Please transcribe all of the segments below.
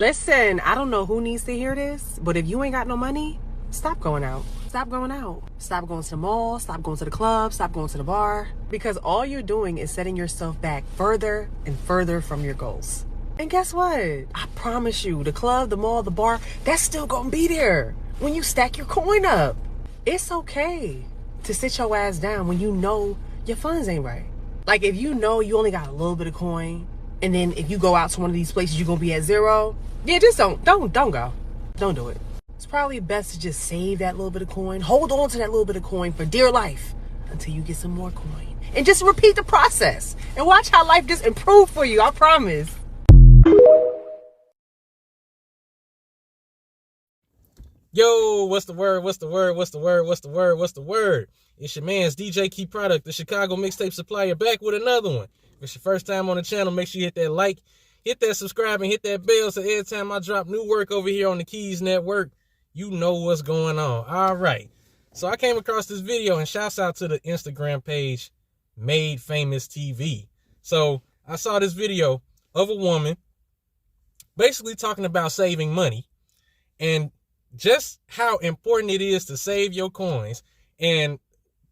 Listen, I don't know who needs to hear this, but if you ain't got no money, stop going out. Stop going out. Stop going to the mall. Stop going to the club. Stop going to the bar. Because all you're doing is setting yourself back further and further from your goals. And guess what? I promise you, the club, the mall, the bar, that's still gonna be there when you stack your coin up. It's okay to sit your ass down when you know your funds ain't right. Like if you know you only got a little bit of coin, and then if you go out to one of these places, you're gonna be at zero. Yeah, just don't go. Don't do it. It's probably best to just save that little bit of coin. Hold on to that little bit of coin for dear life until you get some more coin. And just repeat the process. And watch how life just improve for you, I promise. Yo, what's the word? What's the word? What's the word? What's the word? What's the word? It's your man's DJ Key Product, the Chicago mixtape supplier, back with another one. If it's your first time on the channel, make sure you hit that like, hit that subscribe, and hit that bell so every time I drop new work over here on the Keys Network, you know what's going on. All right. So I came across this video, and shouts out to the Instagram page, Made Famous TV. So I saw this video of a woman basically talking about saving money and just how important it is to save your coins. And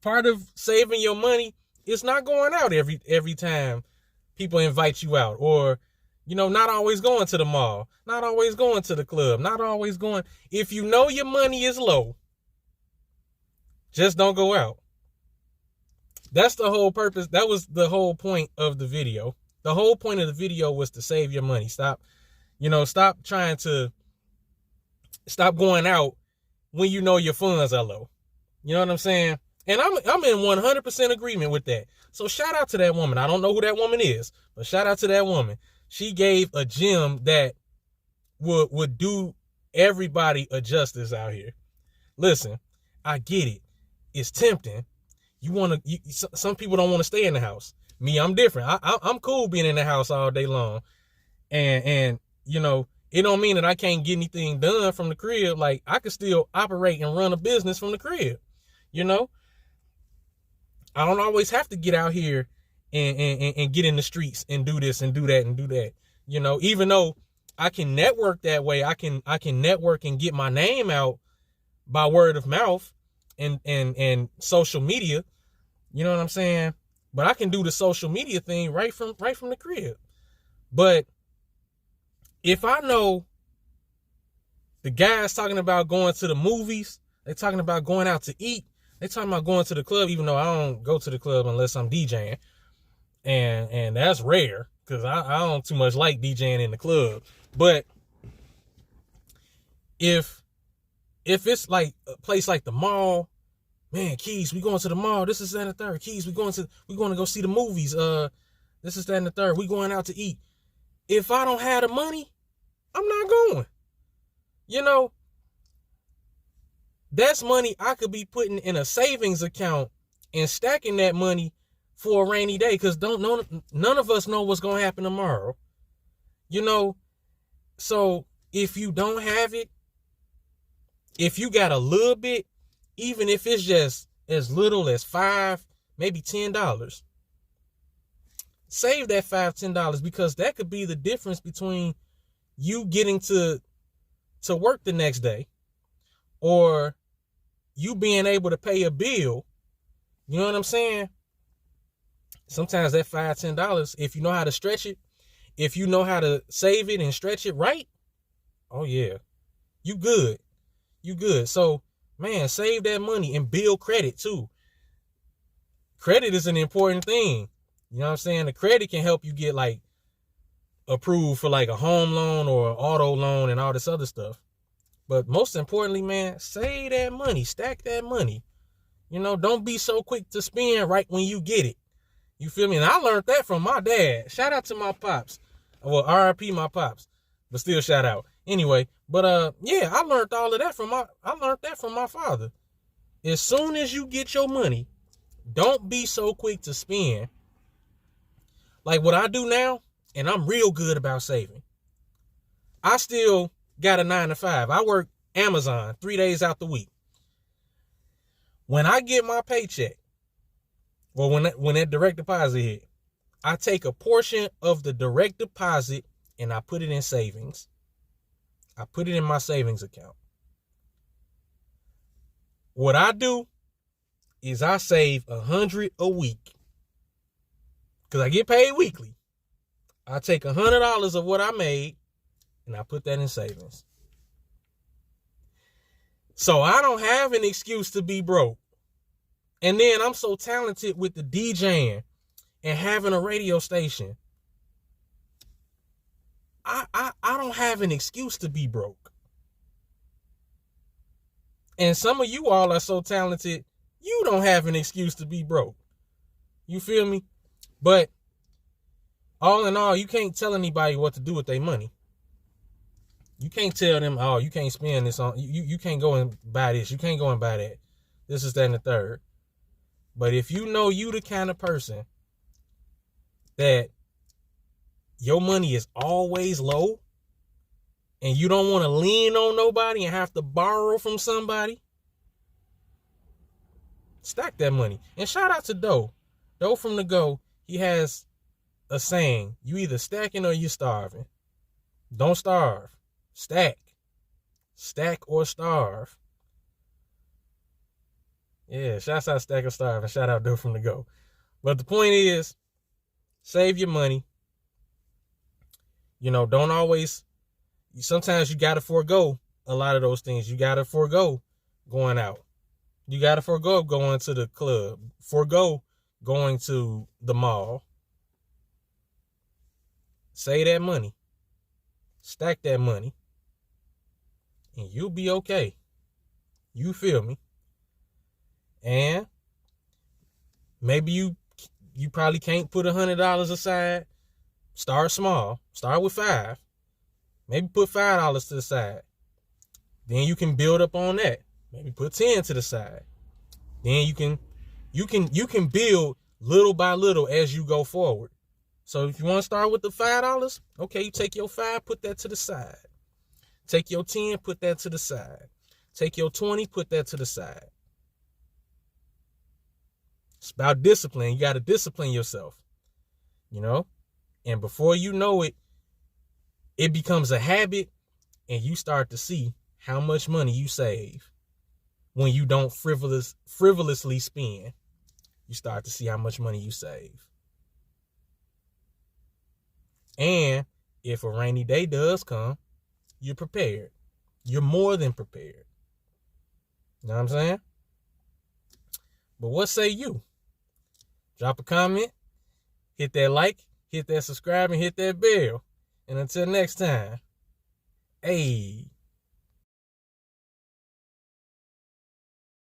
part of saving your money is not going out every time people invite you out, or, you know, not always going to the mall, not always going to the club, not always going. If you know your money is low, just don't go out. That's the whole purpose. That was the whole point of the video. The whole point of the video was to save your money. Stop going out when you know your funds are low. You know what I'm saying? And I'm in 100% agreement with that. So shout out to that woman. I don't know who that woman is, but shout out to that woman. She gave a gem that would do everybody a justice out here. Listen, I get it. It's tempting. Some people don't want to stay in the house. Me, I'm different. I'm cool being in the house all day long. And you know, it don't mean that I can't get anything done from the crib. Like, I could still operate and run a business from the crib. You know, I don't always have to get out here and get in the streets and do this and do that and do that. You know, even though I can network that way, I can network and get my name out by word of mouth and social media. You know what I'm saying? But I can do the social media thing right from the crib. But if I know the guys talking about going to the movies, they're talking about going out to eat, they're talking about going to the club, even though I don't go to the club unless I'm DJing. And that's rare, because I don't too much like DJing in the club. But if it's like a place like the mall, man, Keys, we going to the mall, this is that and the third. Keys, we going to go see the movies, this is that and the third. We going out to eat. If I don't have the money, I'm not going. You know, that's money I could be putting in a savings account and stacking that money for a rainy day, because none of us know what's going to happen tomorrow. You know, so if you don't have it, if you got a little bit, even if it's just as little as $5, maybe $10, save that $5, $10, because that could be the difference between you getting to work the next day, or you being able to pay a bill. You know what I'm saying? Sometimes that $5, $10, if you know how to stretch it, if you know how to save it and stretch it right, oh yeah, you good. You good. So, man, save that money and build credit too. Credit is an important thing. You know what I'm saying? The credit can help you get like approved for like a home loan or an auto loan and all this other stuff. But most importantly, man, save that money, stack that money. You know, don't be so quick to spend right when you get it. You feel me? And I learned that from my dad. Shout out to my pops. Well, RIP my pops, but still shout out. Anyway, but yeah, I learned all of that from my father. As soon as you get your money, don't be so quick to spend. Like what I do now, and I'm real good about saving. I still got a 9-to-5. I work Amazon 3 days out the week. When I get my paycheck, well, when that direct deposit hit, I take a portion of the direct deposit and I put it in savings. I put it in my savings account. What I do is I save $100 a week because I get paid weekly. I take $100 of what I made and I put that in savings. So I don't have an excuse to be broke. And then I'm so talented with the DJing and having a radio station. I don't have an excuse to be broke. And some of you all are so talented, you don't have an excuse to be broke. You feel me? But all in all, you can't tell anybody what to do with their money. You can't tell them, oh, you can't spend this on, you can't go and buy this. You can't go and buy that. This is that and the third. But if you know you the kind of person that your money is always low and you don't want to lean on nobody and have to borrow from somebody, stack that money. And shout out to Doe. Doe from the Go, he has a saying, you either stacking or you're starving. Don't starve. Stack. Stack or starve. Yeah, shouts out Stack or Starve and shout out Doe from the Go. But the point is, save your money. You know, don't always, sometimes you got to forego a lot of those things. You got to forego going out. You got to forego going to the club. Forego going to the mall. Save that money. Stack that money. And you'll be okay. You feel me? And maybe you probably can't put $100 aside. Start small. Start with $5. Maybe put $5 to the side. Then you can build up on that. Maybe put 10 to the side. Then you can build little by little as you go forward. So if you want to start with the $5, okay, you take your 5, put that to the side. Take your 10, put that to the side. Take your 20, put that to the side. It's about discipline. You got to discipline yourself, you know? And before you know it, it becomes a habit and you start to see how much money you save when you don't frivolously spend. You start to see how much money you save. And if a rainy day does come, you're prepared. You're more than prepared. You know what I'm saying? But what say you? Drop a comment, hit that like, hit that subscribe, and hit that bell. And until next time, hey.